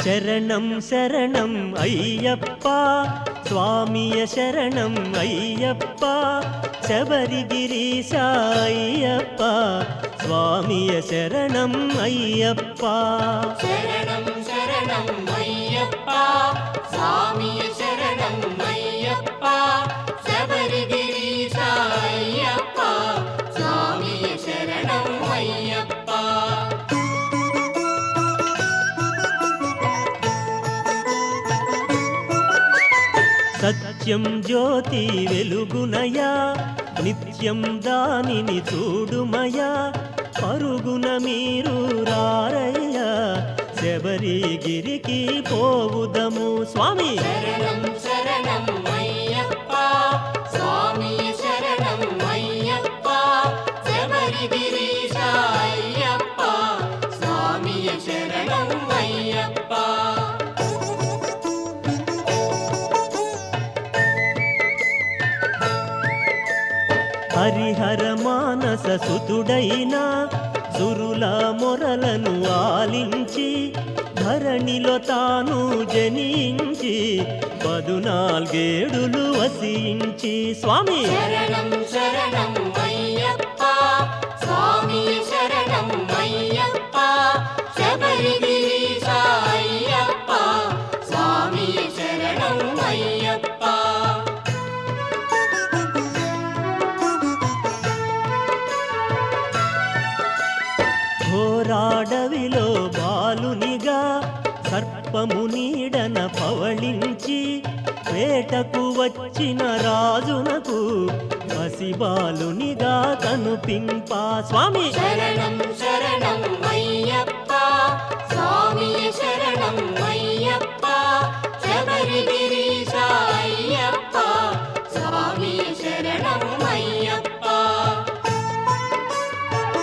శరణం శరణం అయ్యప్ప స్వామియ శరణం అయ్యప్ప శబరిగిరీశ అయ్యప్ప స్వామియ శరణం అయ్యప్ప శరణం శరణం అయ్యప్ప స్వామియ శరణం అయ్యప్ప శబరిగిరీశ అయ్యప్ప స్వామియ శరణం అయ్యప్ప సత్యం జ్యోతి వెలుగునయా నిత్యం దానిని చూడుమయా పరుగున మీరు రారయ్యా శబరిగిరికి పోవుదము స్వామి శరణం శరణం అయ్యప్ప స్వామియ శరణం అయ్యప్ప శబరిగిరీశ అయ్యప్ప స్వామియ శరణం అయ్యప్ప హరిహర మానస సుతుడైన సురుల మొరలను ఆలించి ధరణిలో తాను జనించి 14 వసించి స్వామి శరణం శరణం అయ్యప్ప స్వామియ శరణం అయ్యప్ప శబరిగిరీశ అయ్యప్ప స్వామియ శరణం అయ్యప్ప ఘోరాడవిలో బాలునిగా సర్పము నీడన పవళించి వేటకు వచ్చిన రాజునకు పసిబాలునిగా కనుపింపా స్వామి శరణం శరణం అయ్యప్ప